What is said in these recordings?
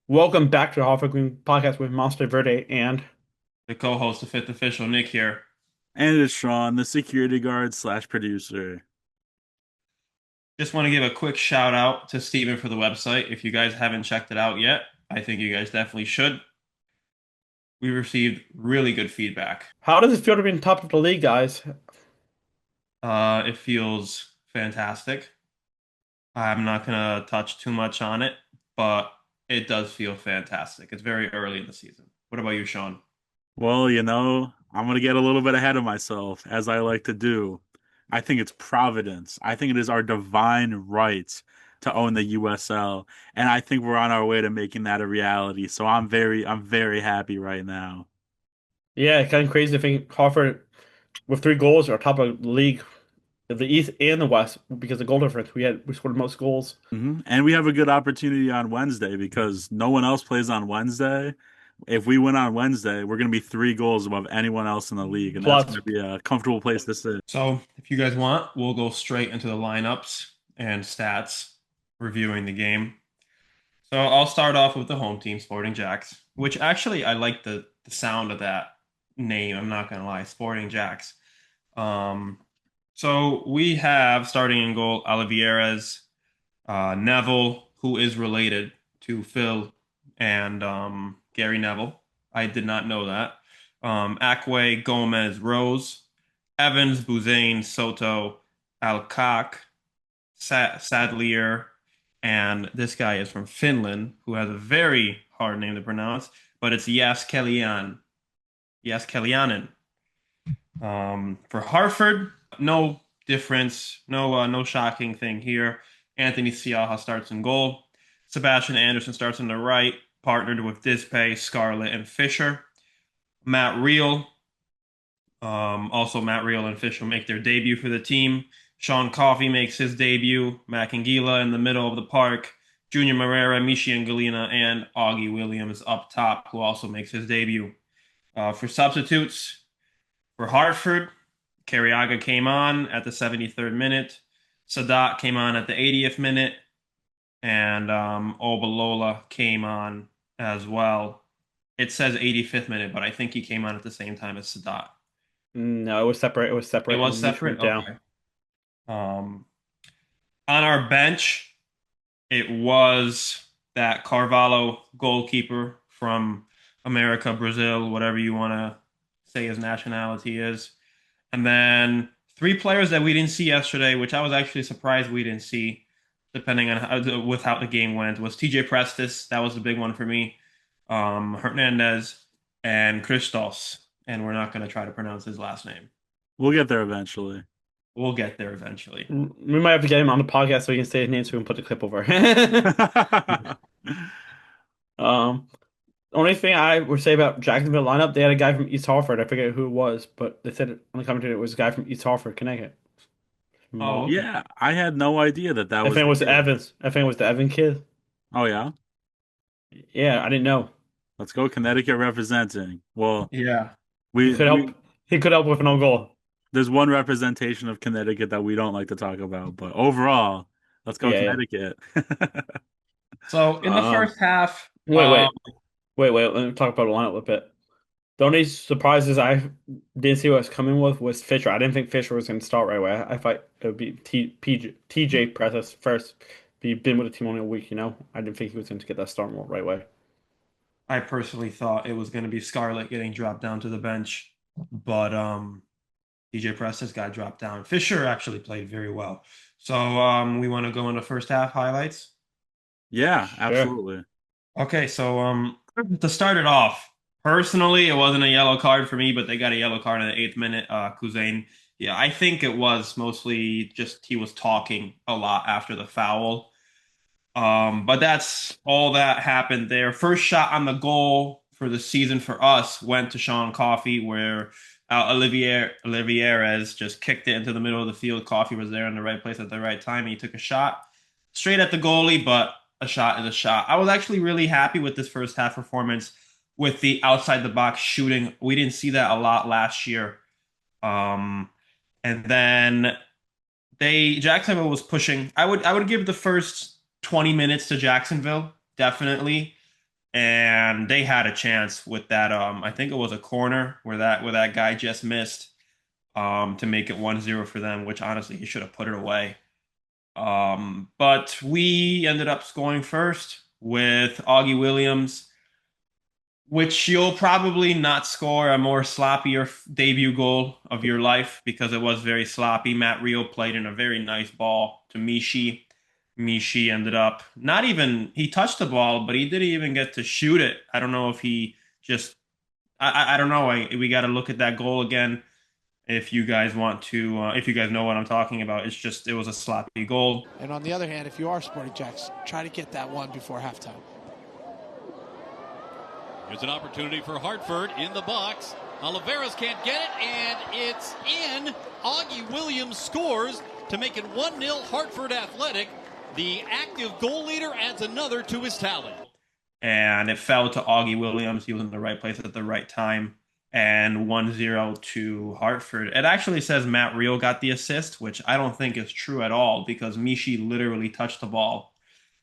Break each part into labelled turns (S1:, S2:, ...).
S1: Welcome back to the Hoffa Green podcast with Monster Verde and
S2: The co-host, the fifth official, Nick here.
S3: And it's Sean, the security guard slash producer.
S2: Just want to give a quick shout out to Steven for the website. If you guys haven't checked it out yet, I think you guys definitely should. We received really good feedback.
S1: how does it feel to be in top of the league, guys?
S2: It feels fantastic. I'm not gonna touch too much on it, but it does feel fantastic. It's very early in the season. What about you, Sean?
S3: Well, I'm going to get a little bit ahead of myself, as I like to do. I think it's Providence. I think it is our divine right to own the USL. And I think we're on our way to making that a reality. So I'm very happy right now.
S1: Yeah, kind of crazy to think Hoffa with 3 goals are top of the league of the East and the West because of goal difference. We scored the most goals.
S3: And we have a good opportunity on Wednesday because no one else plays on Wednesday. If we win on Wednesday, we're going to be 3 goals above anyone else in the league, and that's going
S1: Plus,
S3: to be a comfortable place to sit.
S2: So, if you guys want, we'll go straight into the lineups and stats, reviewing the game. So I'll start off with the home team, Sporting Jacks, which actually I like the sound of that name. I'm not gonna lie, Sporting Jacks. Um, so we have starting in goal Olivieres, Neville, who is related to Phil and Gary Neville. I did not know that. Akwe, Gomez, Rose, Evans, Buzane, Soto, Alcock, Sadlier, and this guy is from Finland, who has a very hard name to pronounce, but it's Jaskelian. Jaskelianen. For Hartford, no difference, no shocking thing here. Anthony Siaha starts in goal. Sebastian Anderson starts on the right, partnered with Dispay, Scarlett, and Fisher. Matt Reel, also Matt Reel and Fisher make their debut for the team. Sean Coffey makes his debut. Macangila in the middle of the park. Junior Moreira, Michi Angelina, and Augie Williams up top, who also makes his debut. For substitutes, for Hartford, Carriaga came on at the 73rd minute. Sadat came on at the 80th minute. And Obalola came on as well. It says 85th minute, but I think he came on at the same time as Sadat.
S1: no, it was separate. It was
S2: It
S1: separate,
S2: was
S1: and Mitch
S2: separate?
S1: went down.
S2: Okay. Um, on our bench, it was that Carvalho goalkeeper from America, Brazil, whatever you want to say his nationality is. And then 3 players that we didn't see yesterday, which I was actually surprised we didn't see, depending on how the game went, was TJ Prestis. That was the big one for me. Hernandez and Christos. And we're not going to try to pronounce his last name.
S3: We'll get there eventually.
S2: We'll get there eventually.
S1: We might have to get him on the podcast so he can say his name so we can put the clip over. Um, Only thing I would say about Jacksonville lineup, they had a guy from East Hartford. I forget who it was, but they said on the commentary it was a guy from East Hartford, Connecticut.
S2: Oh,
S1: Small.
S2: okay.
S3: Yeah, I had no idea that that
S1: I
S3: was
S1: think it
S3: the
S1: was
S3: kid.
S1: Evans. I think it was the Evan kid.
S3: Oh yeah,
S1: Yeah, I didn't know.
S3: let's go Connecticut representing. Well,
S2: Yeah.
S1: He
S3: we
S1: could help.
S3: we
S1: He could help with an own goal.
S3: there's one representation of Connecticut that we don't like to talk about, but overall, let's go
S1: Yeah, yeah.
S3: Connecticut.
S2: So in the
S1: Um,
S2: first half,
S1: wait, wait, wait. Let me talk about the lineup a little bit. The only surprises I didn't see what was coming with was Fisher. I didn't think Fisher was going to start right away. I thought it would be TJ Precious first. He'd been with the team only a week, you know. I didn't think he was going to get that start right away.
S2: I personally thought it was going to be Scarlett getting dropped down to the bench, but DJ Preston's got dropped down. Fisher actually played very well. So we want to go into first half highlights.
S3: Yeah,
S1: Sure.
S3: absolutely.
S2: Okay, so to start it off, personally, it wasn't a yellow card for me, but they got a yellow card in the 8th minute. Kuzain, yeah, I think it was mostly just he was talking a lot after the foul. But that's all that happened there. First shot on the goal for the season for us went to Sean Coffey, where Olivieres just kicked it into the middle of the field. Coffey was there in the right place at the right time. And he took a shot straight at the goalie, but a shot is a shot. I was actually really happy with this first half performance with the outside the box shooting. We didn't see that a lot last year. Um, and then Jacksonville was pushing. I would give the first 20 minutes to Jacksonville, definitely. and they had a chance with that. I think it was a corner where that guy just missed to make it 1-0 for them, which honestly he should have put it away. But we ended up scoring first with Augie Williams, which you'll probably not score a more sloppier debut goal of your life because it was very sloppy. Matt Rio played in a very nice ball to Mishi. Mishi ended up not even, he touched the ball, but he didn't even get to shoot it. I don't know if he just, I don't know. We got to look at that goal again if you guys want to, if you guys know what I'm talking about. It's just, it was a sloppy goal.
S4: And on the other hand, if you are Sporting Jacks, try to get that one before halftime.
S5: There's an opportunity for Hartford in the box. Oliveras can't get it, and it's in. Augie Williams scores to make it 1-0 Hartford Athletic. The active goal leader adds another to his tally.
S2: And it fell to Augie Williams. He was in the right place at the right time. And 1-0 to Hartford. It actually says Matt Rio got the assist, which I don't think is true at all because Mishi literally touched the ball.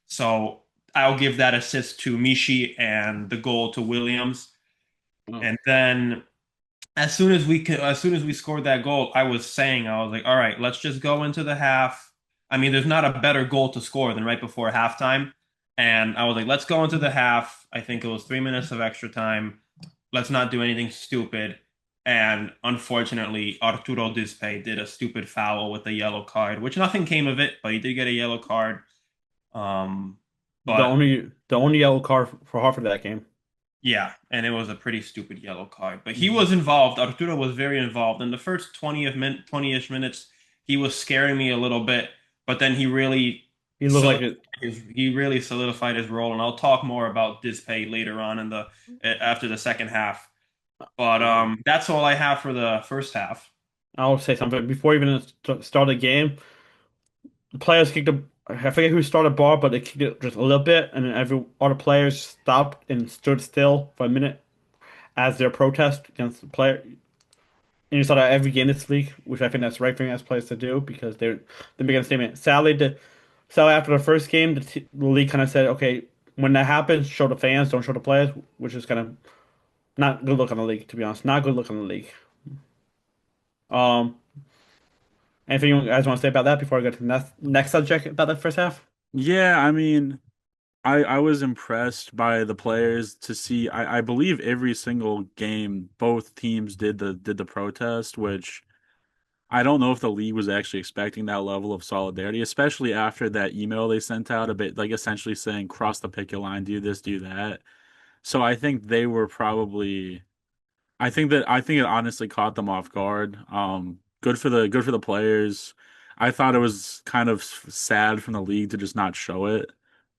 S2: So I'll give that assist to Mishi and the goal to Williams.
S1: Oh.
S2: And then as soon as we scored that goal, I was like, all right, let's just go into the half. I mean, there's not a better goal to score than right before halftime. And I was like, let's go into the half. I think it was 3 minutes of extra time. Let's not do anything stupid. And unfortunately, Arturo Dispe did a stupid foul with a yellow card, which nothing came of it, but he did get a yellow card. Um,
S1: The
S2: but
S1: only yellow card for Hartford that game.
S2: yeah, and it was a pretty stupid yellow card. But he was involved. Arturo was very involved. In the first 20-ish minutes, he was scaring me a little bit, but then
S1: He looked like it.
S2: he really solidified his role, and I'll talk more about Dispay later on in the after the second half. But that's all I have for the first half.
S1: I'll say something before even start the game. The players kicked a. I forget who started ball, but they kicked it just a little bit, and then all the players stopped and stood still for a minute as their protest against the player. And you saw that every game this week, which I think that's the right thing as players to do because they're making a statement. Sadly, after the first game, the league kind of said, okay, when that happens, show the fans, don't show the players, which is kind of not good look on the league, to be honest. Not good look on the league. Um, Anything you guys want to say about that before I go to the next subject about the first half?
S3: Yeah, I mean, I was impressed by the players to see. I believe every single game, both teams did the protest, which I don't know if the league was actually expecting that level of solidarity, especially after that email they sent out a bit, like essentially saying cross the picket line, do this, do that. So I think they were probably. I think it honestly caught them off guard. Good for the players. I thought it was kind of sad from the league to just not show it,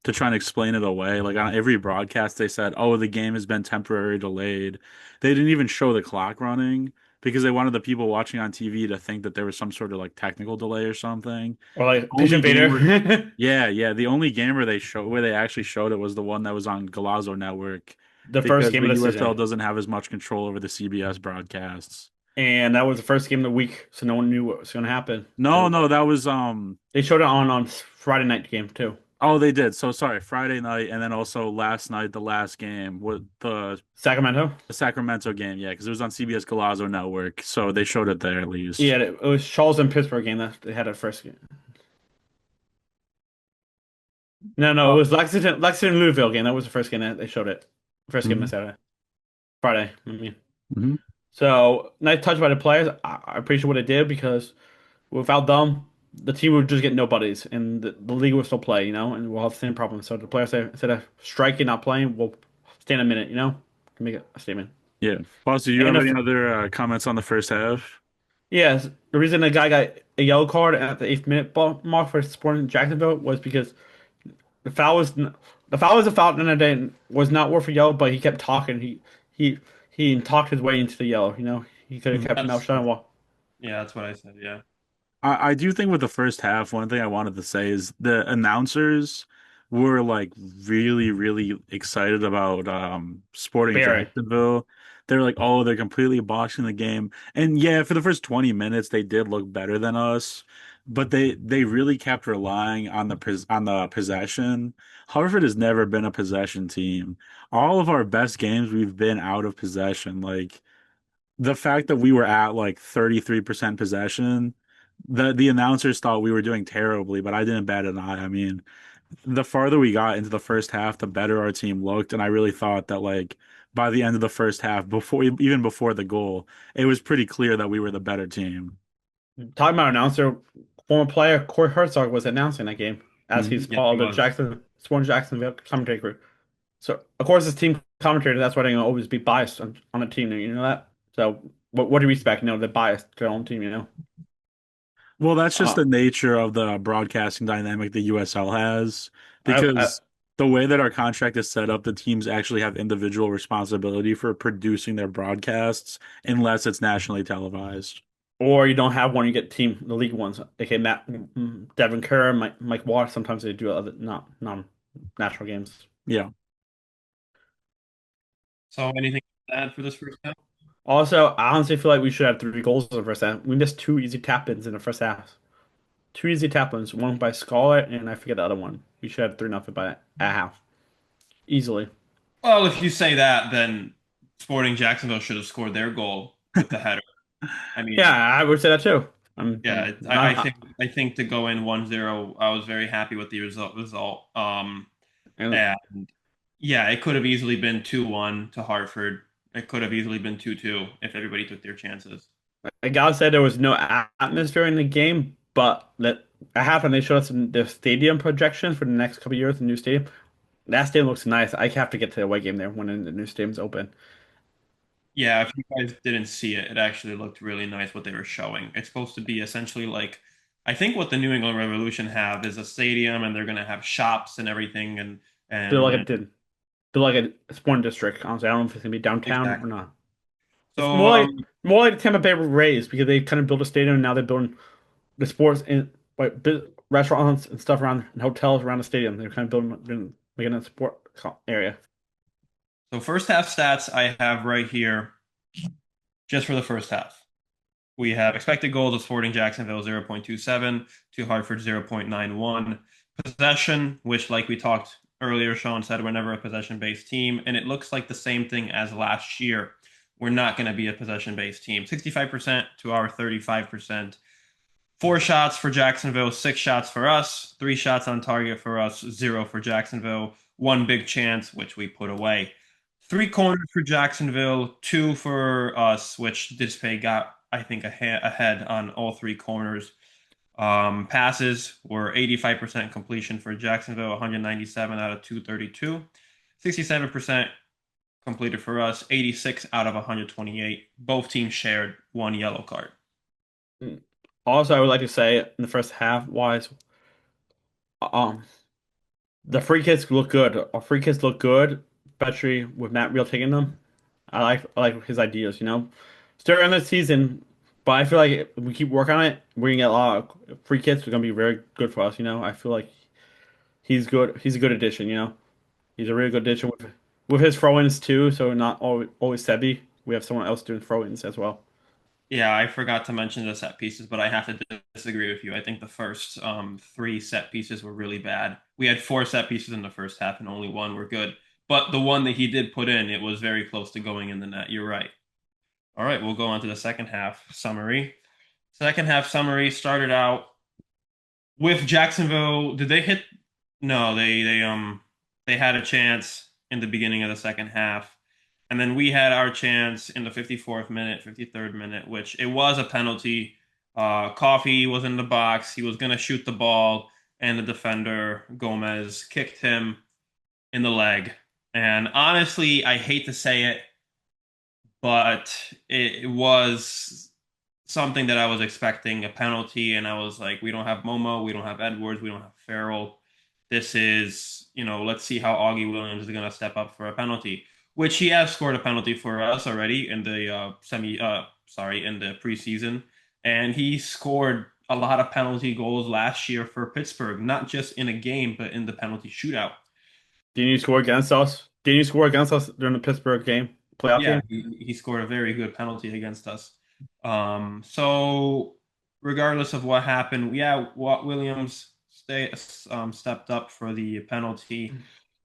S3: to try and explain it away. Like on every broadcast, they said, "Oh, the game has been temporarily delayed." They didn't even show the clock running because they wanted the people watching on TV to think that there was some sort of like technical delay or something.
S1: Or like Pitch
S3: Only game where,
S1: Invader?
S3: yeah, yeah, the only game where they actually showed it was the one that was on Golazo Network
S1: The first
S3: because
S1: game
S3: the
S1: of the
S3: USL
S1: season.
S3: doesn't have as much control over the CBS broadcasts.
S1: And that was the first game of the week, so no one knew what was going to happen.
S3: No, no, that was
S1: They showed it on Friday night game too.
S3: oh, they did. So sorry, Friday night and then also last night the last game with
S1: Sacramento?
S3: the Sacramento game, yeah, because it was on CBS Golazo Network, so they showed it there at least.
S1: Yeah, it was Charles and Pittsburgh game that they had it first game. No, it was Lexington Louisville game. That was the first game that they showed it. First game
S3: Mhm.
S1: of Saturday. Friday, I mean.
S3: Mhm.
S1: So nice touch by the players. I appreciate what they did because without them, the team would just get nobodies, and the league will still play, and we'll have the same problem. So the players say instead of striking, not playing, we'll stand a minute, to make a statement.
S3: Yeah. Foster, do you
S1: And
S3: have any
S1: if,
S3: other comments on the first half?
S1: yes, the reason the guy got a yellow card at the 8th minute mark for Sporting Jacksonville was because the foul was the foul was a foul at the end of the day and was not worth a yellow, but he kept talking. He he talked his way into the yellow. He could have
S3: Mhm.
S1: kept him out
S2: That's
S1: shut and walk.
S2: Yeah, that's what I said. Yeah.
S3: I do think with the first half, one thing I wanted to say is the announcers were like really, really excited about Sporting
S1: Barry.
S3: Jacksonville. They're like, oh, they're completely boxing the game. And yeah, for the first 20 minutes, they did look better than us. but they really kept relying on the possession. Harvard has never been a possession team. All of our best games we've been out of possession. Like the fact that we were at like 33% possession, the announcers thought we were doing terribly, but I didn't bat an eye. I mean, the farther we got into the first half, the better our team looked, and I really thought that like by the end of the first half, even before the goal, it was pretty clear that we were the better team.
S1: Talking about announcer, former player Corey Herzog was announcing that game as he's
S2: Yes, he
S1: part of the
S2: was.
S1: Sworn Jacksonville commentary crew. So of course, as team commentator, that's why they're gonna always be biased on a team. You know that. So what do you expect? You know, they're biased to their own team. You know.
S3: Well, that's just
S1: Uh,
S3: the nature of the broadcasting dynamic the USL has,
S1: I
S3: because the way that our contract is set up, the teams actually have individual responsibility for producing their broadcasts unless it's nationally televised.
S1: or you don't have one, you get team the league ones. Okay, Devin Kerr, Mike Watt. Sometimes they do other not non national games.
S3: Yeah.
S2: So anything to add for this first half?
S1: Also, I honestly feel like we should have 3 goals in the first half. We missed 2 easy tap-ins in the first half. 2 easy tap-ins, one by Scarlett, and I forget the other one. We should have 3-0 by a half. Easily.
S2: Well, if you say that, then Sporting Jacksonville should have scored their goal with the header. I
S1: Yeah,
S2: mean,
S1: I would say that too.
S2: yeah,
S1: I'm
S2: I think to go in 1-0, I was very happy with the result.
S1: and
S2: And yeah, it could have easily been 2-1 to Hartford. It could have easily been 2-2 if everybody took their chances.
S1: I gotta say there was no atmosphere in the game, but that at halftime they showed us the stadium projections for the next couple of years, the new stadium. That stadium looks nice. I have to get to the away game there when the new stadium's open.
S2: Yeah, if you guys didn't see it, it actually looked really nice what they were showing. It's supposed to be essentially like, I think what the New England Revolution have is a stadium, and they're gonna have shops and everything, and
S1: They're
S2: and
S1: like
S2: and
S1: they're like a sporting district. Honestly, I don't know if it's gonna be downtown or
S2: exactly.
S1: not. It's
S2: So
S1: more like the Tampa Bay Rays because they kind of built a stadium and now they're building the sports and like restaurants and stuff around and hotels around the stadium. They're kind of making a sport area.
S2: so first half stats I have right here just for the first half. We have expected goals of Sporting Jacksonville 0.27 to Hartford 0.91. Possession, which, like we talked earlier, Sean said we're never a possession based team. And it looks like the same thing as last year. We're not going to be a possession based team. 65% to our 35%. 4 shots for Jacksonville, 6 shots for us, 3 shots on target for us, 0 for Jacksonville, 1 big chance, which we put away. 3 corners for Jacksonville, 2 for us, which Dispay got, I think, ahead on all 3 corners. Passes were 85% completion for Jacksonville, 197 out of 232. 67% completed for us, 86 out of 128. Both teams shared 1 yellow card.
S1: Also, I would like to say in the first half wise, um, the free kicks look good. Our free kicks look good, especially with Matt Real taking them. I like his ideas, you know. Still in the season, but I feel like if we keep working on it, we're gonna get a lot of free kicks. Are gonna be very good for us, you know. I feel like he's good. He's a good addition, you know. He's a really good addition with his throw-ins too. So not always Sebi. We have someone else doing throw-ins as well.
S2: Yeah, I forgot to mention the set pieces, but I have to disagree with you. I think the first 3 set pieces were really bad. We had 4 set pieces in the first half, and only 1 were good. But the one that he did put in, it was very close to going in the net. You're right. All right, we'll go on to the second half summary. Second half summary started out with Jacksonville. Did they hit? No, they had a chance in the beginning of the second half. And then we had our chance in the 54th minute, 53rd minute, which it was a penalty. Coffee was in the box. He was going to shoot the ball, and the defender, Gomez, kicked him in the leg. And honestly, I hate to say it, but it was something that I was expecting a penalty. And I was like, we don't have Momo, we don't have Edwards, we don't have Farrell. This is, let's see how Augie Williams is going to step up for a penalty, which he has scored a penalty for us already in the in the preseason. And he scored a lot of penalty goals last year for Pittsburgh, not just in a game, but in the penalty shootout.
S1: Didn't you score against us? Didn't you score against us during the Pittsburgh game, playoff
S2: Yeah,
S1: game?
S2: he scored a very good penalty against us. So regardless of what happened, yeah, Watt Williams stepped up for the penalty.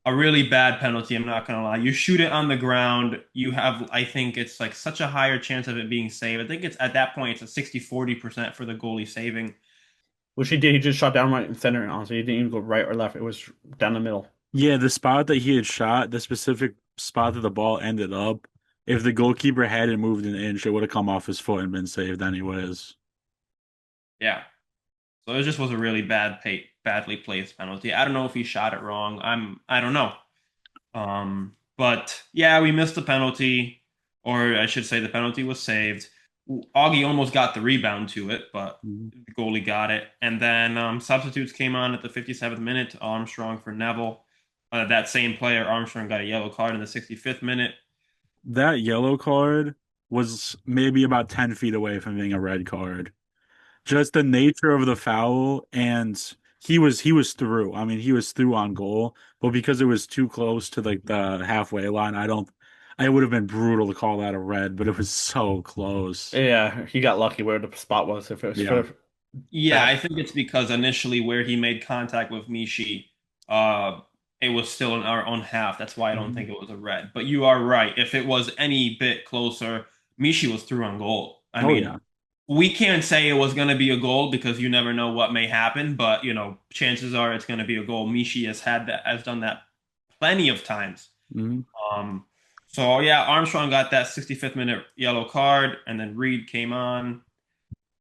S2: A really bad penalty, I'm not gonna lie. You shoot it on the ground, you have, I think it's like such a higher chance of it being saved. I think it's at that point it's a 60-40% for the goalie saving.
S1: Which he did. He just shot down right in center, honestly. He didn't even go right or left. It was down the middle.
S3: Yeah, the spot that he had shot, the specific spot that the ball ended up, if the goalkeeper hadn't moved an inch, it would have come off his foot and been saved anyways.
S2: Yeah. So it just was a really badly placed penalty. I don't know if he shot it wrong. I don't know. But yeah, we missed the penalty, or I should say the penalty was saved. Augie almost got the rebound to it, but
S3: Mhm.
S2: the goalie got it. And then substitutes came on at the 57th minute. Armstrong for Neville. That same player, Armstrong, got a yellow card in the 65th minute.
S3: That yellow card was maybe about 10 feet away from being a red card. Just the nature of the foul, and he was through. I mean, he was through on goal, but because it was too close to like the halfway line, it would have been brutal to call that a red, but it was so close.
S1: Yeah, he got lucky where the spot was. If it was
S3: Yeah.
S1: for
S2: Yeah, I
S1: that,
S2: think it's because initially where he made contact with Mishi, uh, it was still in our own half. That's why I don't think
S3: Mhm.
S2: it was a red. But you are right. If it was any bit closer, Mishi was through on goal. I
S3: Oh
S2: mean,
S3: yeah.
S2: we can't say it was going to be a goal because you never know what may happen, but chances are it's going to be a goal. Mishi has done that plenty of times.
S3: Mhm.
S2: Um, so yeah, Armstrong got that 65th minute yellow card, and then Reed came on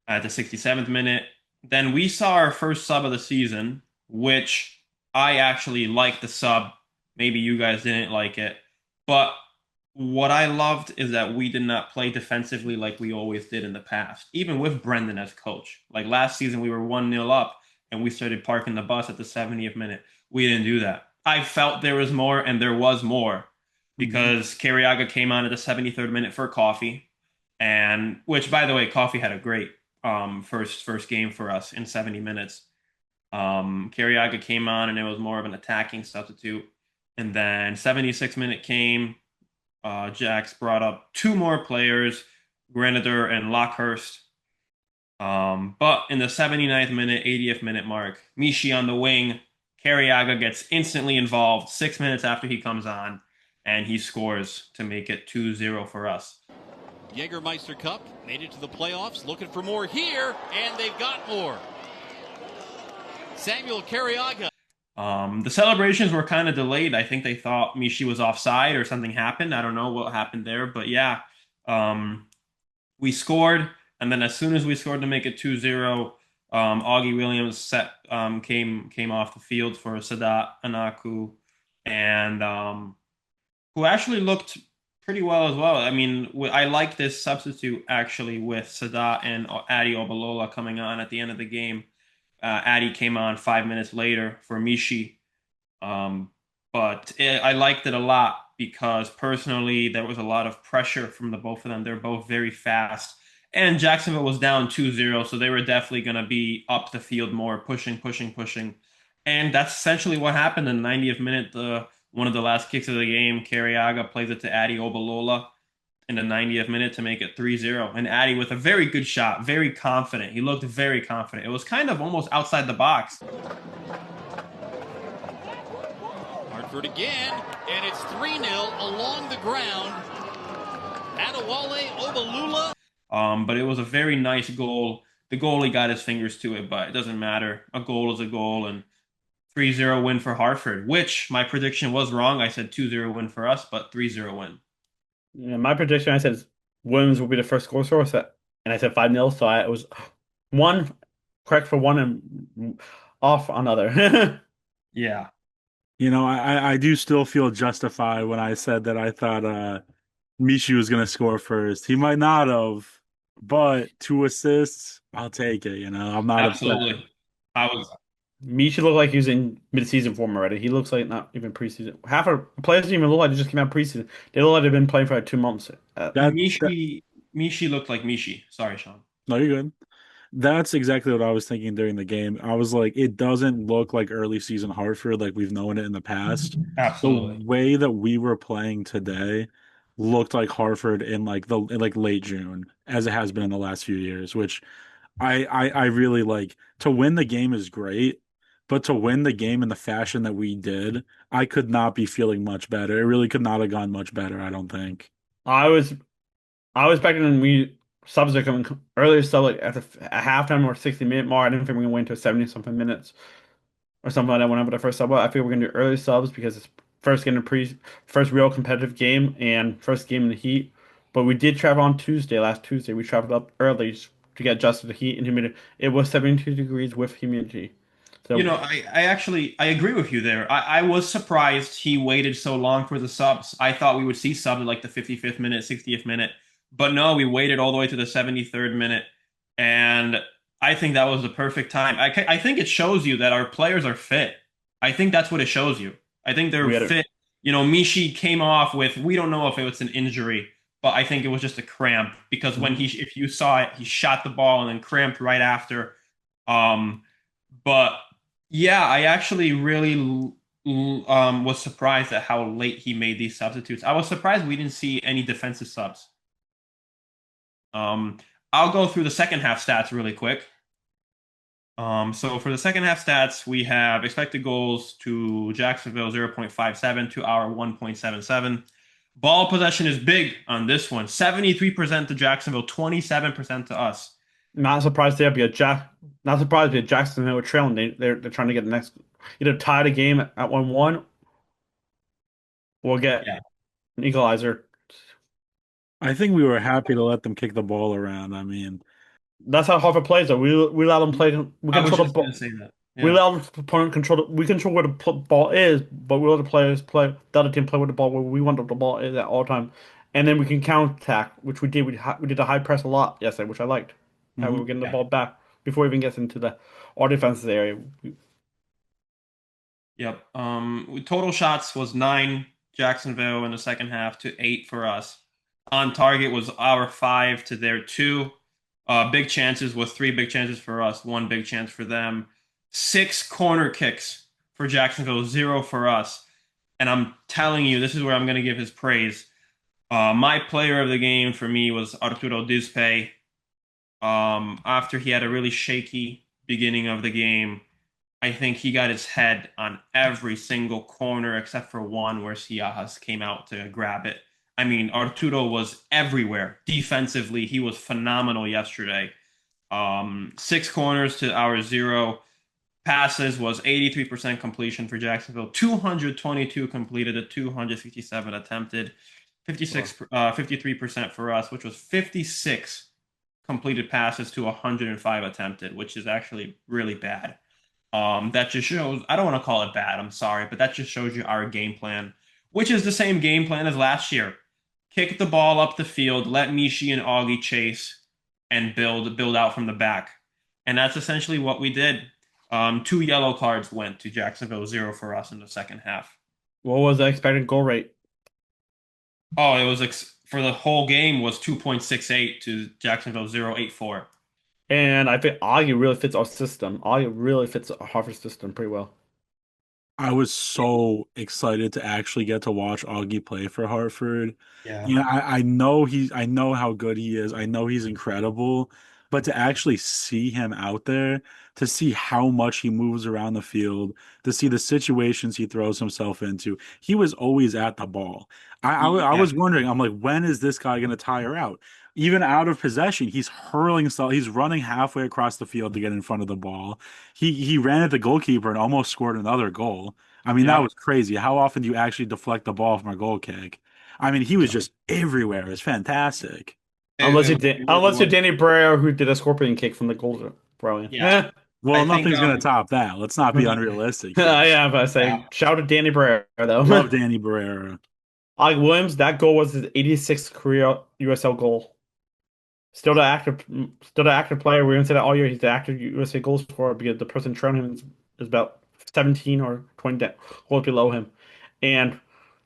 S2: at the 67th minute. Then we saw our first sub of the season, which I actually liked the sub. Maybe you guys didn't like it. But what I loved is that we did not play defensively like we always did in the past, even with Brendan as coach. Like last season, we were 1-0 up and we started parking the bus at the 70th minute. We didn't do that. I felt there was more, and there was more
S3: Mhm.
S2: because Carriaga came on at the 73rd minute for Coffee. And which, by the way, Coffee had a great first game for us in 70 minutes. Carriaga came on and it was more of an attacking substitute. And then 76th minute came. Jax brought up two more players, Grenadier and Lockhurst. But in the 79th minute, 80th minute mark, Mishi on the wing, Carriaga gets instantly involved 6 minutes after he comes on, and he scores to make it 2-0 for us.
S5: Jägermeister Cup made it to the playoffs, looking for more here, and they've got more. Samuel Carriaga.
S2: The celebrations were kind of delayed. I think they thought Mishi was offside or something happened. I don't know what happened there, but yeah, we scored, and then as soon as we scored to make it 2-0, Augie Williams came off the field for Sadat Anaku, and who actually looked pretty well as well. I mean, I like this substitute actually with Sadat and Adi Obalola coming on at the end of the game. Adi came on 5 minutes later for Mishi. Um, I liked it a lot because personally, there was a lot of pressure from the both of them. They're both very fast. And Jacksonville was down 2-0, so they were definitely going to be up the field more, pushing, pushing, pushing. And that's essentially what happened in the 90th minute. One of the last kicks of the game, Carriaga plays it to Adi Obalola in the 90th minute to make it 3-0. And Addy with a very good shot, very confident. He looked very confident. It was kind of almost outside the box.
S5: Hartford again, and it's 3-0 along the ground. Adewale Obalula.
S2: But it was a very nice goal. The goalie got his fingers to it, but it doesn't matter. A goal is a goal, and 3-0 win for Hartford, which my prediction was wrong. I said 2-0 win for us, but 3-0 win.
S1: yeah, my prediction, I said Williams will be the first goal scorer, and I said 5-0, so I was one correct for one and off on other.
S2: Yeah.
S3: I do still feel justified when I said that I thought Mishi was gonna score first. He might not have, but 2 assists, I'll take it. I'm not upset.
S2: Absolutely. I was
S1: Misha looked like he was in mid-season form already. He looks like not even preseason. Half our players didn't even look like they just came out preseason. They look like they've been playing for like 2 months.
S3: That
S2: Mishi looked like Mishi. Sorry, Sean.
S3: No, you're good. That's exactly what I was thinking during the game. I was like, it doesn't look like early season Hartford like we've known it in the past. The
S2: Absolutely.
S3: way that we were playing today looked like Hartford in like late June, as it has been in the last few years, which I really like to win the game is great, but to win the game in the fashion that we did, I could not be feeling much better. It really could not have gone much better, I don't think.
S1: I was I was expecting we subs are coming earlier, so like at a halftime or 60-minute mark. I didn't think we were going to win to 70 something minutes or something like that whenever the first sub was. I figured we're gonna do early subs because it's first real competitive game and first game in the heat. But we did travel on last Tuesday. We traveled up early to get adjusted to heat and humidity. It was 72 degrees with humidity.
S2: You
S1: So
S2: know, I actually I agree with you there. I was surprised he waited so long for the subs. I thought we would see subs at like the 55th minute, 60th minute, but no, we waited all the way to the 73rd minute, and I think that was the perfect time. I think it shows you that our players are fit. I think that's what it shows you. I think they're
S1: we had
S2: fit. You know, Mishi came off with, we don't know if it was an injury, but I think it was just a cramp because when if you saw it, he shot the ball and then cramped right after. Um, but yeah, I actually really was surprised at how late he made these substitutes. I was surprised we didn't see any defensive subs. Um, I'll go through the second half stats really quick. So for the second half stats, we have expected goals to Jacksonville 0.57 to our 1.77. Ball possession is big on this one. 73% to Jacksonville, 27% to us.
S1: not surprised there be a not surprised be a Jacksonville were trailing. They're trying to get the next either tie the game at 1-1 or get
S2: Yeah.
S1: an equalizer.
S3: I think we were happy to let them kick the ball around. I mean,
S1: That's how Harvard plays though. We allow them play. We
S2: I was
S1: control the
S2: just going
S1: ball.
S2: to say that.
S1: We
S2: Yeah.
S1: allow the opponent control. We control where the ball is, but we let the players play. The other team play with the ball where we want the ball is at all time, and then we can counter attack, which we did. We did the high press a lot yesterday, which I liked. How we
S3: mhm.
S1: were getting the
S2: Yeah.
S1: ball back before it even gets into the our defensive area.
S2: Yep. Total shots was 9 Jacksonville in the second half to 8 for us. On target was our 5 to their 2. Big chances was 3 big chances for us, 1 big chance for them. 6 corner kicks for Jacksonville, 0 for us. And I'm telling you, this is where I'm going to give his praise. My player of the game for me was Arturo Dispe. After he had a really shaky beginning of the game, I think he got his head on every single corner except for one where Siajas came out to grab it. I mean, Arturo was everywhere. Defensively, he was phenomenal yesterday. 6 corners to our 0. Passes was 83% completion for Jacksonville, 222 completed to 267 attempted, 53% for us, which was 56 completed passes to 105 attempted, which is actually really bad. That just shows, I don't want to call it bad, I'm sorry, but that just shows you our game plan, which is the same game plan as last year. Kick the ball up the field, let Mishi and Augie chase, and build out from the back. And that's essentially what we did. 2 yellow cards went to Jacksonville, 0 for us in the second half.
S1: What was the expected goal rate?
S2: Oh, it was for the whole game was 2.68 to Jacksonville 0.84.
S1: And I think Augie really fits our system. Augie really fits Harvard's system pretty well.
S3: I was so excited to actually get to watch Augie play for Hartford.
S2: Yeah.
S3: You know, I know how good he is. I know he's incredible, but to actually see him out there, to see how much he moves around the field, to see the situations he throws himself into, he was always at the ball. I
S2: Yeah.
S3: was wondering, I'm like, when is this guy going to tire out? Even out of possession, he's hurling stuff. He's running halfway across the field to get in front of the ball. He ran at the goalkeeper and almost scored another goal. I mean, that
S2: Yep.
S3: was crazy. How often do you actually deflect the ball from a goal kick? I mean, he was just everywhere. It was fantastic.
S2: It
S1: Unless you're
S2: was.
S1: Danny Barrera who did a scorpion kick from the goal throwing.
S2: Yeah.
S1: Eh.
S2: I
S3: Well,
S2: think
S3: nothing's gonna top that. Let's not be unrealistic here.
S1: Yeah, but I say
S2: yeah.
S1: shout out to Danny Barrera though.
S3: Love Danny Barrera.
S1: Alex Williams, that goal was his 86th career USL goal. Still the active player. We're gonna say that all year. He's the active USA goal scorer because the person trailing him is about 17 or 20 goals below him. And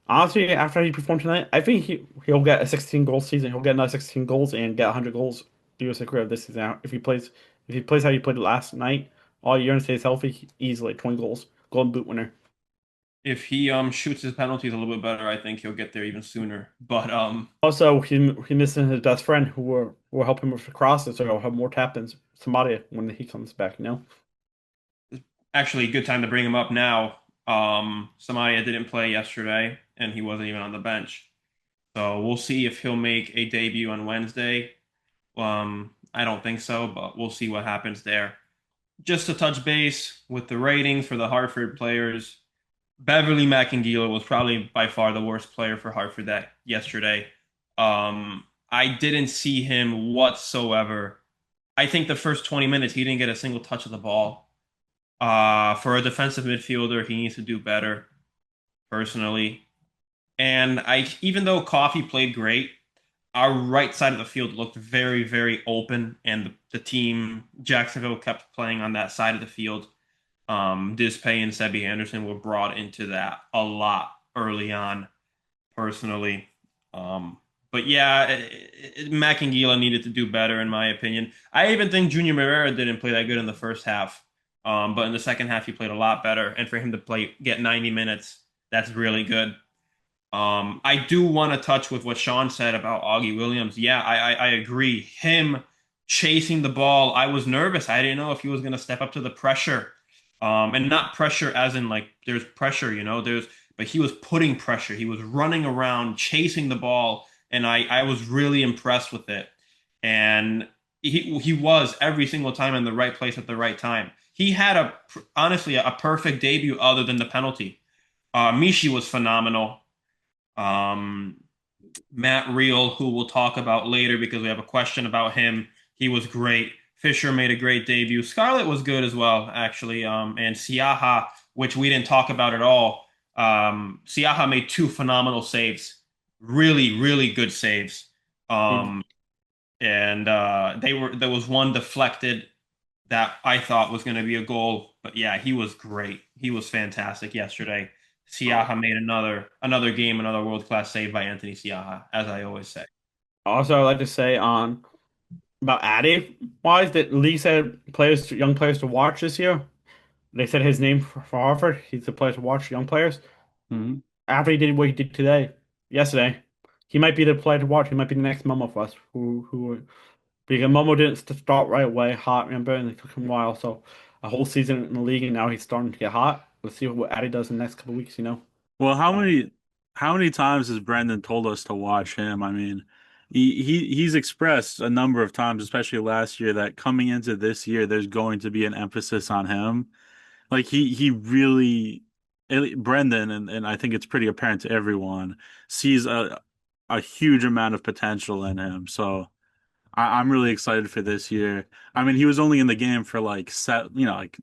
S1: honestly, after he performed tonight, I think he'll get a 16 goal season. He'll get another 16 goals and get 100 goals USA career this season. If he plays how he played last night all year and stays healthy, easily 20 goals, Golden Boot winner.
S2: If he shoots his penalties a little bit better, I think he'll get there even sooner. But
S1: Also, he missing his best friend who will help him with the crosses, so he'll have more tap-ins. Somebody when he comes back, you know.
S2: actually, good time to bring him up now. Samaria didn't play yesterday, and he wasn't even on the bench. So we'll see if he'll make a debut on Wednesday. I don't think so, but we'll see what happens there. Just to touch base with the ratings for the Hartford players, Beverly McIngeela was probably by far the worst player for Hartford that yesterday. I didn't see him whatsoever. I think the first 20 minutes he didn't get a single touch of the ball. For a defensive midfielder, he needs to do better, personally. And even though Coffee played great, our right side of the field looked very, very open, and the team Jacksonville kept playing on that side of the field. Dispay and Sebi Anderson were brought into that a lot early on, personally. But yeah, McIngeela needed to do better, in my opinion. I even think Junior Moreira didn't play that good in the first half. But in the second half, he played a lot better. And for him to get 90 minutes, that's really good. I do want to touch with what Sean said about Augie Williams. Yeah, I agree. Him chasing the ball, I was nervous. I didn't know if he was going to step up to the pressure. And not pressure as in like there's pressure, but he was putting pressure. He was running around, chasing the ball, and I was really impressed with it. And he was every single time in the right place at the right time. He had honestly a perfect debut other than the penalty. Mishi was phenomenal. Um, Matt Reel, who we'll talk about later because we have a question about him. He was great. Fisher made a great debut. Scarlett was good as well, actually. And Siaha, which we didn't talk about at all. Siaha made two phenomenal saves. Really, really good saves. Um, and there was one deflected that I thought was going to be a goal. But yeah, he was great. He was fantastic yesterday. Siaha made another game, another world class save by Anthony Siaha, as I always say.
S1: Also, I'd like to say on about Addy wise that Lee said young players to watch this year. They said his name for Harvard. He's the player to watch, young players.
S3: Mhm.
S1: After he did what he did yesterday, he might be the player to watch. He might be the next Momo for us. Because Momo didn't start right away hot, remember, and it took him a while. So a whole season in the league, and now he's starting to get hot. Let's see what Addy does in the next couple of weeks.
S3: Well, how many times has Brendan told us to watch him? I mean, he's expressed a number of times, especially last year, that coming into this year, there's going to be an emphasis on him. Like he really, Brendan, and I think it's pretty apparent to everyone, sees a huge amount of potential in him. So I'm really excited for this year. I mean, he was only in the game for like like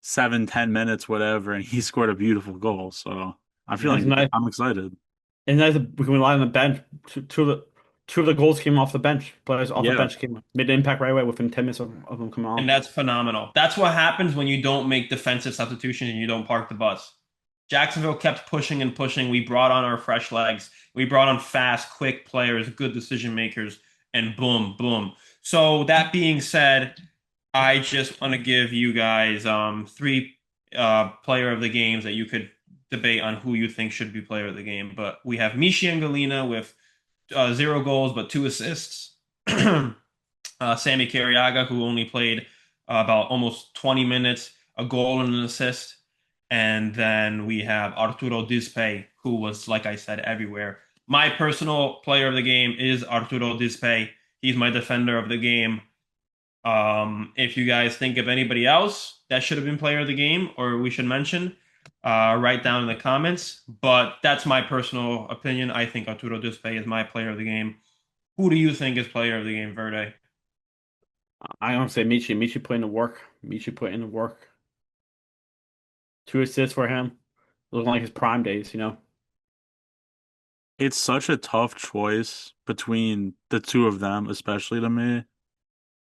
S3: 7, 10 minutes, whatever, and he scored a beautiful goal. So I feel
S1: It's
S3: like
S1: nice.
S3: I'm excited.
S1: And nice that we can rely on the bench. Two of the goals came off the bench. Players off the
S3: Yeah.
S1: bench made an impact right away within 10 minutes of them coming
S2: And
S1: on.
S2: that's phenomenal. That's what happens when you don't make defensive substitutions and you don't park the bus. Jacksonville kept pushing and pushing. We brought on our fresh legs. We brought on fast, quick players, good decision makers, and boom, boom. So that being said, I just want to give you guys three player of the games that you could debate on who you think should be player of the game. But we have Mishi and Galina with 0 goals but 2 assists. Sammy Carriaga, who only played about almost 20 minutes, a goal and an assist. And then we have Arturo Dispay, who was, like I said, everywhere. My personal player of the game is Arturo Dispay. He's my defender of the game. If you guys think of anybody else that should have been player of the game or we should mention, write down in the comments. But that's my personal opinion. I think Arturo Dispay is my player of the game. Who do you think is player of the game, Verde?
S1: I don't say Michi. Michi put in the work. Michi put in the work. 2 assists for him. Looking like his prime days.
S3: It's such a tough choice between the two of them, especially to me.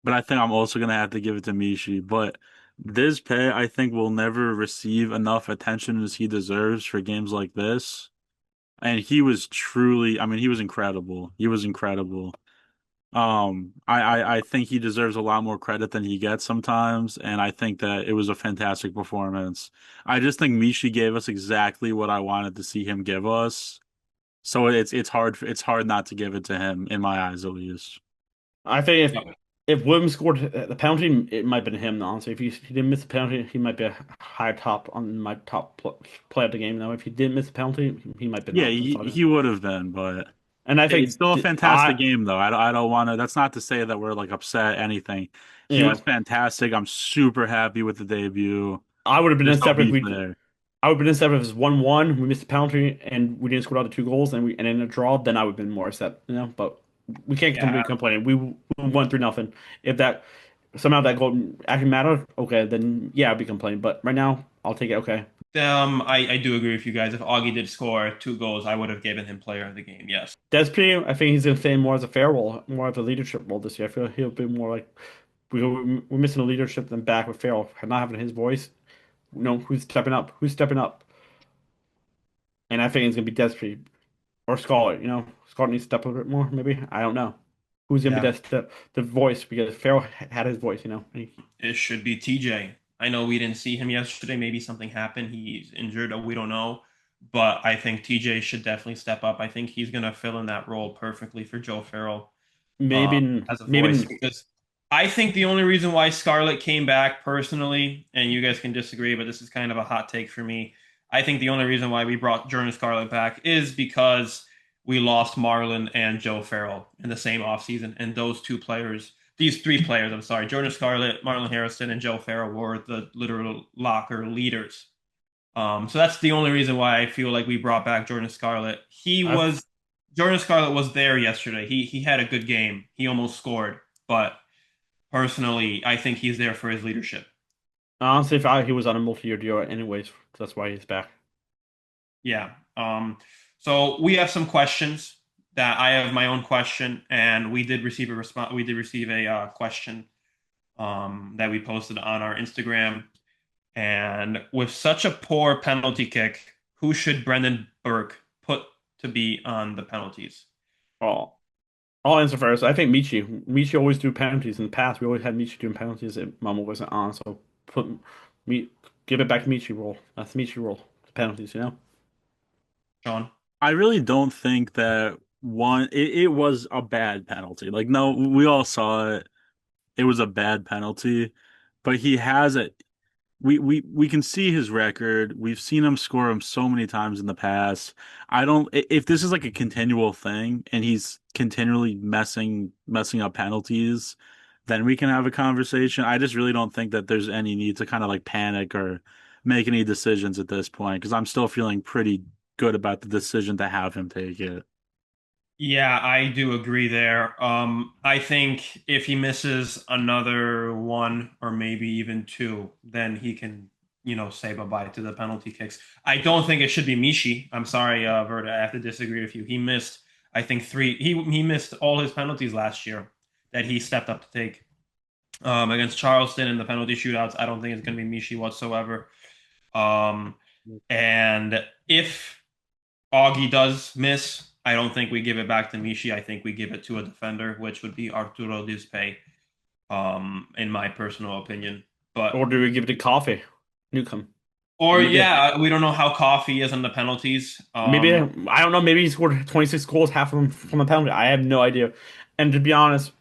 S3: But I think I'm also gonna have to give it to Mishi. But this pay, I think, will never receive enough attention as he deserves for games like this. And he was truly, I mean, he was incredible. He was incredible. I think he deserves a lot more credit than he gets sometimes, and I think that it was a fantastic performance. I just think Mishi gave us exactly what I wanted to see him give us. So it's hard not to give it to him in my eyes at least.
S1: I think
S2: Yeah.
S1: if Williams scored the penalty, it might have been him. Honestly, if he didn't miss the penalty, he might be a high top on my play of the game. Now, if he didn't miss the penalty, he might be
S3: Yeah,
S1: not the
S3: he,
S1: starter.
S3: he would have been, but
S1: And I
S3: it's
S1: think
S3: still a fantastic game though. I don't want to. That's not to say that we're like upset anything. He was
S1: yeah,
S3: fantastic. I'm super happy with the debut.
S1: I would have been
S3: There's no
S1: separate if
S3: beef
S1: we.
S3: there.
S1: I would have been upset if it was 1-1, we missed the penalty, and we didn't score all the two goals, and in a draw. Then I would have been more upset, you know. But we can't be
S2: Yeah,
S1: complaining. We won 3-0. If that somehow that goal actually mattered, okay, then yeah, I'd be complaining. But right now, I'll take it. Okay.
S2: I do agree with you guys. If Augie did score 2 goals, I would have given him player of the game. Yes.
S1: Despy, I think he's going to stay more as a fair role, more of a leadership role this year. I feel he'll be more like we're missing a leadership than back with Farrell, not having his voice. You know, who's stepping up? Who's stepping up? And I think it's going to be Despy or Scarlett. You know, Scarlett needs to step up a bit more, maybe. I don't know. Who's going to be
S2: Yeah,
S1: the voice because Farrell had his voice, you know.
S2: it should be TJ. I know we didn't see him yesterday. Maybe something happened. He's injured. We don't know. But I think TJ should definitely step up. I think he's going to fill in that role perfectly for Joe Farrell
S1: Maybe,
S2: as a voice.
S1: maybe.
S2: Because I think the only reason why Scarlett came back personally, and you guys can disagree, but this is kind of a hot take for me. I think the only reason why we brought Jordan Scarlett back is because we lost Marlon and Joe Farrell in the same offseason. And those two players, these three players, I'm sorry, Jordan Scarlett, Marlon Harrison, and Joe Farrell were the literal locker leaders. So that's the only reason why I feel like we brought back Jordan Scarlett.
S1: I
S2: Jordan Scarlett was there yesterday. He had a good game. He almost scored, but personally, I think he's there for his leadership.
S1: honestly, if he was on a multi-year deal, anyways, that's why he's back.
S2: Yeah. So we have some questions that I have my own question, and we did receive a response. We did receive a question that we posted on our Instagram. And with such a poor penalty kick, who should Brendan Burke put to be on the penalties?
S1: Oh, I'll answer first. I think Michi. Michi always do penalties in the past. We always had Michi doing penalties if Mama wasn't on. So put me, give it back to Michi role. That's Michi role. The penalties, you know.
S2: Sean?
S3: I really don't think that it was a bad penalty. Like, no, we all saw it. It was a bad penalty, but he has it. We can see his record. We've seen him score him so many times in the past. I don't if this is like a continual thing and he's continually messing up penalties, then we can have a conversation. I just really don't think that there's any need to kind of like panic or make any decisions at this point because I'm still feeling pretty good about the decision to have him take it.
S2: Yeah, I do agree there. I think if he misses another one or maybe even two, then he can, say bye-bye to the penalty kicks. I don't think it should be Mishi. I'm sorry, Verda, I have to disagree with you. He missed, I think, three. He missed all his penalties last year that he stepped up to take. Against Charleston in the penalty shootouts, I don't think it's going to be Mishi whatsoever. Um, and if Augie does miss, I don't think we give it back to Mishi. I think we give it to a defender, which would be Arturo Dispe, in my personal opinion. But
S1: Or do we give it to Coffee? Newcomb.
S2: or
S1: Maybe.
S2: yeah, we don't know how Coffee is on the penalties.
S1: Maybe I don't know. Maybe he scored 26 goals, half of them from the penalty. I have no idea. And to be honest,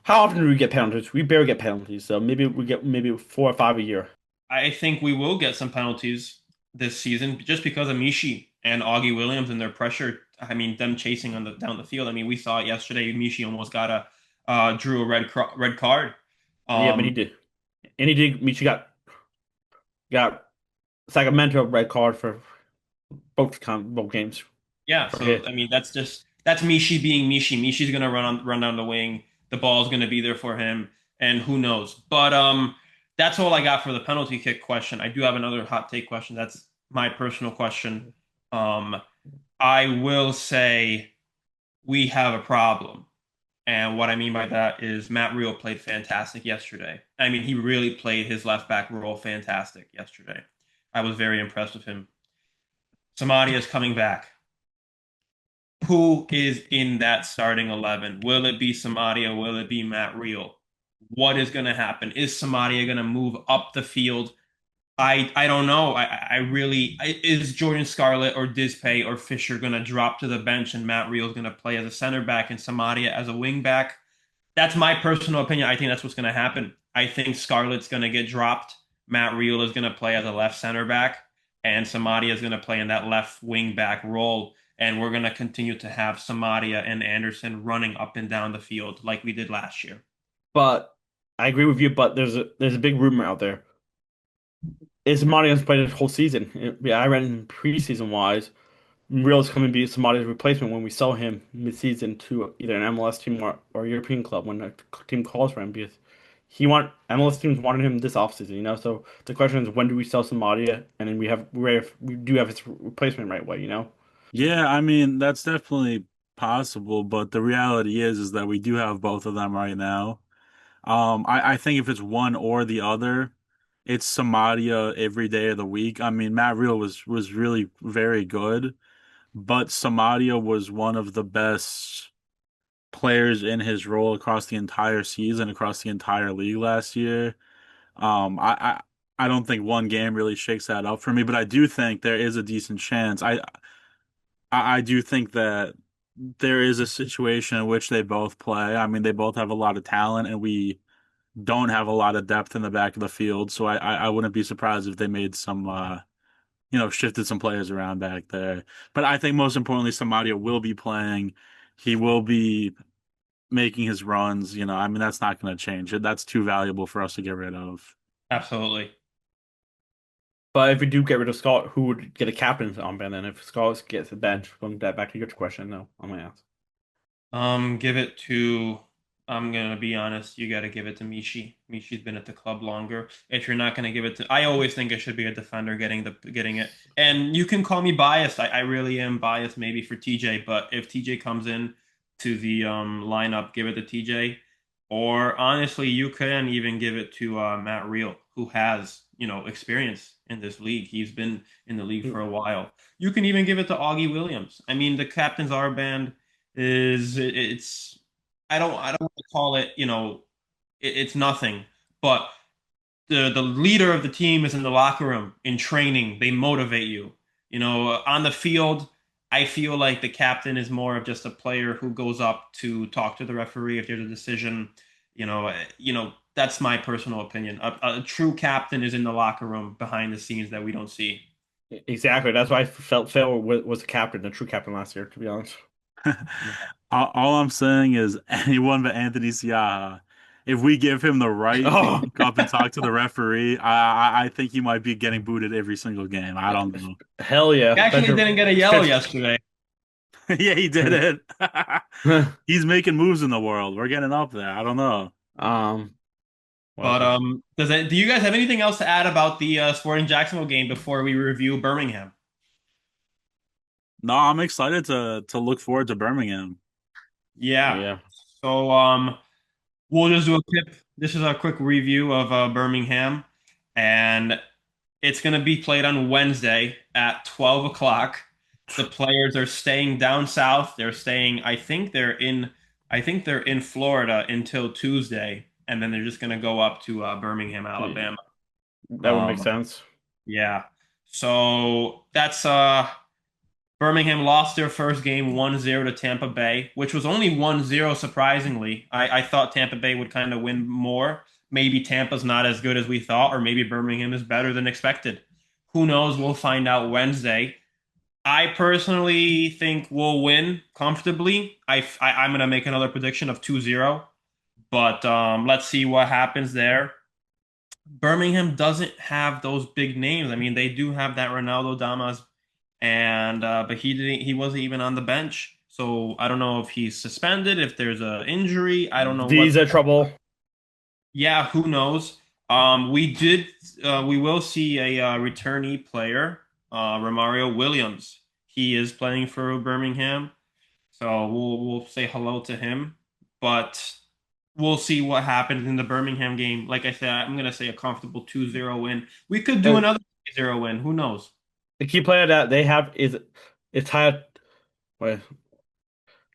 S1: how often do we get penalties? We barely get penalties, so maybe we get maybe 4 or 5 a year.
S2: I think we will get some penalties this season just because of Mishi and Augie Williams and their pressure. I mean, them chasing on the down the field. I mean, we saw it yesterday. Mishi almost got drew a red card.
S1: Yeah, but he
S2: Um,
S1: did, and he did. Michi got Sacramento red card for both games
S2: yeah.
S1: for
S2: So
S1: hit.
S2: I mean, that's Mishi being Mishi. Mishi's gonna run down the wing. The ball's gonna be there for him, and who knows? But that's all I got for the penalty kick question. I do have another hot take question. That's my personal question. Um, I will say we have a problem. And what I mean by that is Matt Reel played fantastic yesterday. I mean, he really played his left back role fantastic yesterday. I was very impressed with him. Samaria is coming back. Who is in that starting 11? Will it be Samaria? Will it be Matt Reel? What is going to happen? Is Samaria going to move up the field? I don't know. I really is Jordan Scarlett or Dispay or Fisher going to drop to the bench and Matt Reel is going to play as a center back and Samaria as a wing back? That's my personal opinion. I think that's what's going to happen. I think Scarlett's going to get dropped. Matt Reel is going to play as a left center back, and Samaria is going to play in that left wing back role. And we're going to continue to have Samaria and Anderson running up and down the field like we did last year.
S1: But I agree with you. But there's a big rumor out there. Is Maria's played the whole season? Yeah, I read preseason wise. Real's coming to be somebody's replacement when we sell him mid-season to either an MLS team or a European club when a team calls for him because MLS teams wanted him this offseason. So the question is when do we sell somebody and then we do have his replacement right away.
S3: Yeah, I mean, that's definitely possible, but the reality is that we do have both of them right now. I think if it's one or the other, it's Samaria every day of the week. I mean, Matt Reel was really very good, but Samaria was one of the best players in his role across the entire season, across the entire league last year. Um, I, I I don't think one game really shakes that up for me, but I do think there is a decent chance. I do think that there is a situation in which they both play. I mean, they both have a lot of talent, and we don't have a lot of depth in the back of the field. So I wouldn't be surprised if they made some, shifted some players around back there. But I think most importantly, Samaria will be playing. He will be making his runs. I mean, that's not going to change. That's too valuable for us to get rid of.
S2: Absolutely.
S1: But if we do get rid of Scott, who would get a captain's armband then? If Scott gets the bench, going that back to your question, no, I'm gonna ask.
S2: Give it to. I'm gonna be honest. You got to give it to Mishi. Mishi's been at the club longer. If you're not gonna give it to, I always think it should be a defender getting it. And you can call me biased. I really am biased, maybe for TJ. But if TJ comes in to the lineup, give it to TJ. Or honestly, you can even give it to Matt Reel, who has experience in this league. He's been in the league for a while. You can even give it to Augie Williams. I mean, the captain's armband it's I don't want to call it it's nothing, but the leader of the team is in the locker room in training. They motivate you. On the field, I feel like the captain is more of just a player who goes up to talk to the referee if there's a decision. That's my personal opinion. A true captain is in the locker room behind the scenes that we don't see.
S1: Exactly. That's why I felt Phil was the captain, the true captain last year, to be honest.
S3: All I'm saying is anyone but Anthony Siaha. If we give him the right to
S1: Oh,
S3: walk up and talk to the referee, I think he might be getting booted every single game. I don't know.
S1: hell
S2: He
S1: yeah.
S2: actually
S1: Better.
S2: didn't get a yellow yesterday.
S3: Yeah, he did it. He's making moves in the world. We're getting up there. I don't know.
S1: Um, what else
S2: But
S1: was
S2: do you guys have anything else to add about the Sporting Jacksonville game before we review Birmingham?
S3: No, I'm excited to look forward to Birmingham.
S2: Yeah.
S1: Yeah.
S2: So we'll just do a quick. This is a quick review of Birmingham, and it's going to be played on Wednesday at 12 o'clock. The players are staying down south. They're staying. I think they're in Florida until Tuesday, and then they're just going to go up to Birmingham, Alabama.
S1: That would make
S2: Um,
S1: sense.
S2: yeah. So that's Birmingham lost their first game 1-0 to Tampa Bay, which was only 1-0 surprisingly. I thought Tampa Bay would kind of win more. Maybe Tampa's not as good as we thought, or maybe Birmingham is better than expected. Who knows? We'll find out Wednesday. I personally think we'll win comfortably. I'm going to make another prediction of 2-0, but let's see what happens there. Birmingham doesn't have those big names. I mean, they do have that Ronaldo Damas, and but he wasn't even on the bench. So I don't know if he's suspended, if there's a injury. I don't know what.
S1: Visa trouble.
S2: Yeah, who knows? We will see a returnee player, Romario Williams. He is playing for Birmingham, so we'll say hello to him. But we'll see what happens in the Birmingham game. Like I said, I'm gonna say a comfortable 2-0 win. We could do
S1: And
S2: another 0 win. Who knows?
S1: the key player that they have is Ty. Wait.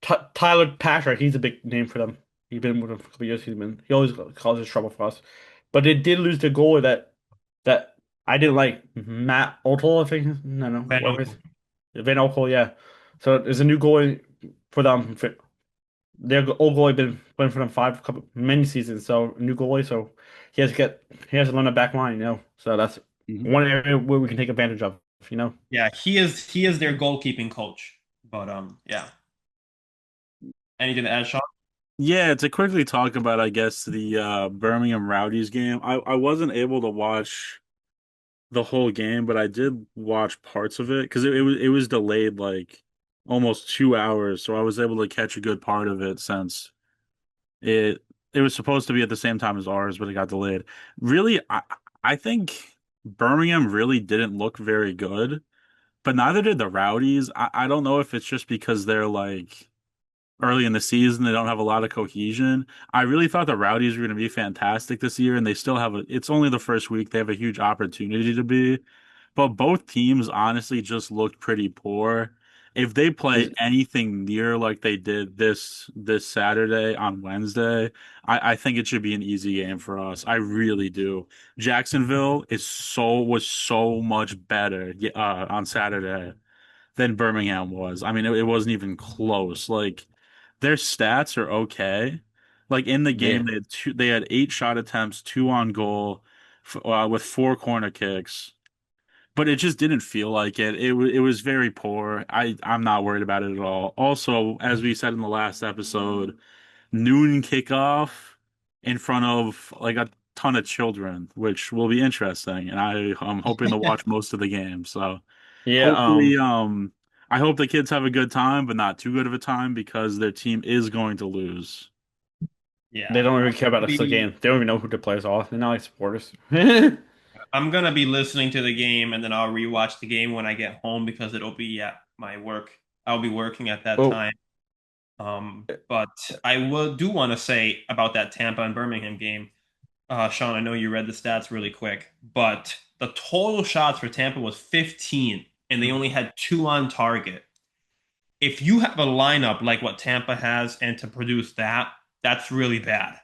S1: Tyler Patrick, he's a big name for them. He's been with them for a couple of years. He always causes trouble for us. But they did lose the goalie that I didn't like. Matt O'Toole, I think. No, no,
S2: Ben
S1: whatever.
S2: Oakley.
S1: Van O'Toole, yeah. So there's a new goalie for them. Their old goalie been playing for them many seasons. So new goalie, so he has to learn the back line, So that's
S3: Mhm.
S1: one area where we can take advantage of.
S2: Yeah, he is their goalkeeping coach. But yeah. Anything to add, Sean?
S3: Yeah, to quickly talk about, I guess, the Birmingham Rowdies game. I wasn't able to watch the whole game, but I did watch parts of it because it was delayed like almost 2 hours, so I was able to catch a good part of it since it it was supposed to be at the same time as ours, but it got delayed. Really, I think Birmingham really didn't look very good, but neither did the Rowdies. I don't know if it's just because they're like early in the season. They don't have a lot of cohesion. I really thought the Rowdies were going to be fantastic this year, and they still have it's only the first week. They have a huge opportunity to be. But both teams honestly just looked pretty poor. If they play anything near like they did this Saturday on Wednesday, I think it should be an easy game for us. I really do. Jacksonville was so much better on Saturday than Birmingham was. I mean, it wasn't even close. Like their stats are okay. Like in the
S1: Yeah.
S3: game, they had 8 shot attempts, 2 on goal, with 4 corner kicks. But it just didn't feel like it. It was very poor. I'm not worried about it at all. Also, as we said in the last episode, noon kickoff in front of like a ton of children, which will be interesting. And I'm hoping to watch most of the game. So
S1: Yeah,
S3: hopefully, I hope the kids have a good time, but not too good of a time because their team is going to lose.
S1: they
S2: Yeah.
S1: don't really care about the game. They don't even know who the players are. They're not like supporters.
S2: I'm gonna be listening to the game and then I'll rewatch the game when I get home because it'll be at my work. I'll be working at that
S1: Well,
S2: time. But I will do want to say about that Tampa and Birmingham game. Sean, I know you read the stats really quick, but the total shots for Tampa was 15, and they only had two on target. If you have a lineup like what Tampa has and to produce that, that's really bad.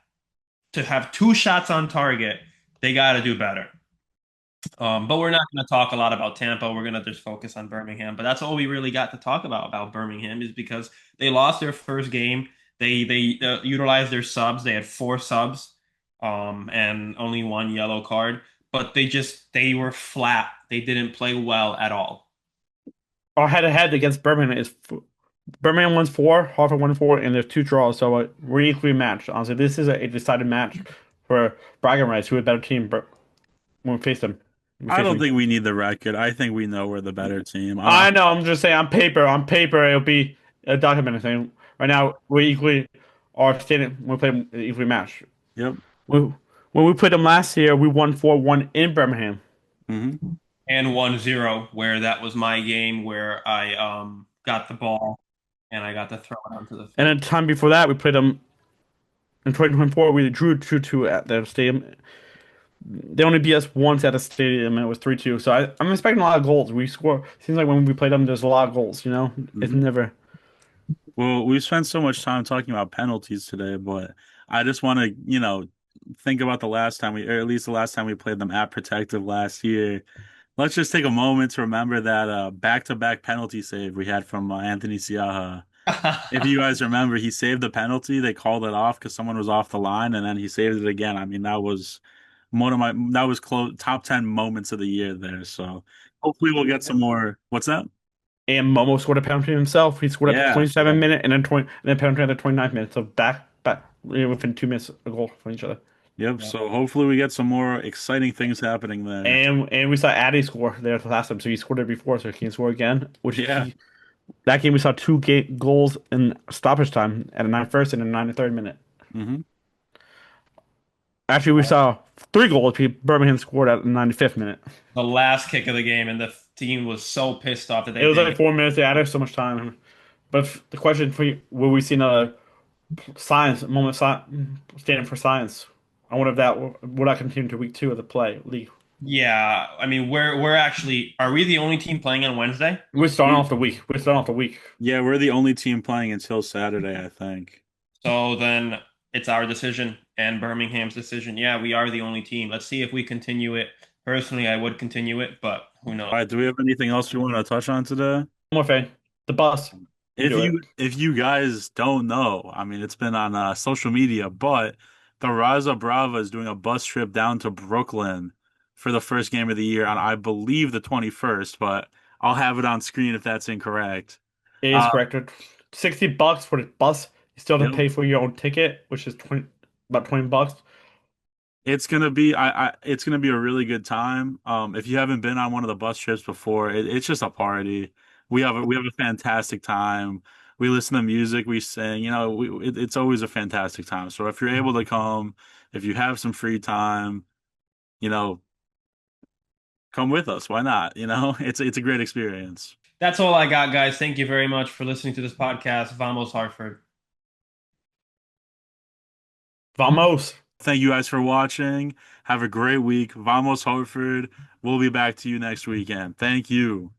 S2: To have two shots on target, they got to do better. But we're not going to talk a lot about Tampa. We're going to just focus on Birmingham. But that's all we really got to talk about Birmingham is because they lost their first game. They utilized their subs. They had four subs, and only one yellow card. But they were flat. They didn't play well at all.
S1: our head-to-head against Birmingham is Birmingham wins four, Hartford won four, and there's two draws. So we're equally matched. Honestly, this is a decided match for bragging rights. Who a better team when we face them?
S3: I don't think we need the record. I think we know we're the better team.
S1: I know. I'm just saying. On paper, it'll be a documented thing. Right now, we equally are standing. We play an equally match.
S3: Yep.
S1: When we played them last year, we won 4-1 in Birmingham.
S3: Hmm.
S2: And 1-0, where that was my game where I got the ball and I got to throw it onto the
S1: And
S2: field.
S1: the time before that, we played them in 2024. We drew 2-2 at their stadium. They only beat us once at a stadium, and it was 3-2. So I'm expecting a lot of goals. We score. Seems like when we play them, there's a lot of goals. It's
S3: Hmm.
S1: never.
S3: Well, we've spent so much time talking about penalties today, but I just want to, think about the last time or at least the last time we played them at Protective last year. Let's just take a moment to remember that back-to-back penalty save we had from Anthony Siaha. If you guys remember, he saved the penalty. They called it off because someone was off the line, and then he saved it again. I mean, that was close top 10 moments of the year there. So hopefully we'll get some more. What's that?
S1: And Momo scored a penalty himself. He scored at the
S3: Yeah.
S1: 27th minute and then 20, and then penalty at the 29th minute. So back, within 2 minutes, a goal from each other.
S3: Yep. So hopefully we get some more exciting things happening there.
S1: And we saw Addy score there the last time. So he scored it before, so he can score again.
S3: Yeah.
S1: That game we saw two goals in stoppage time at the 91st and the 93rd minute.
S3: Hmm.
S1: Actually, we saw three goals. Birmingham scored at the 95th minute.
S2: The last kick of the game, and the team was so pissed off that they
S1: It was
S2: didn't
S1: like 4 minutes. They added so much time. But the question for you, will we see another standing for science? I wonder if that will that continue to week 2 of the league.
S2: Yeah, I mean, we're actually, are we the only team playing on Wednesday?
S1: We're starting
S3: We,
S1: off the week. We're starting off the week.
S3: yeah, we're the only team playing until Saturday, I think.
S2: So then it's our decision and Birmingham's decision. Yeah, we are the only team. Let's see if we continue it. Personally, I would continue it, but who knows?
S3: All right, do we have anything else you want to touch on today?
S1: One more thing. The bus. You
S3: If
S1: do it.
S3: you guys don't know, I mean, it's been on social media, but the Raza Brava is doing a bus trip down to Brooklyn for the first game of the year on, I believe, the 21st, but I'll have it on screen if that's incorrect.
S1: It is
S3: Uh,
S1: corrected. $60 for the bus. You still have
S3: yep.
S1: to pay for your own ticket, which is 20, about $20.
S3: It's gonna be it's gonna be a really good time. If you haven't been on one of the bus trips before, it's just a party. We have a fantastic time. We listen to music, we sing. It's always a fantastic time. So if you're able to come, if you have some free time, you know, come with us. Why not? It's a great experience.
S2: That's all I got, guys. Thank you very much for listening to this podcast. Vamos Hartford.
S1: Vamos.
S3: Thank you guys for watching. Have a great week. Vamos Hartford. We'll be back to you next weekend. Thank you.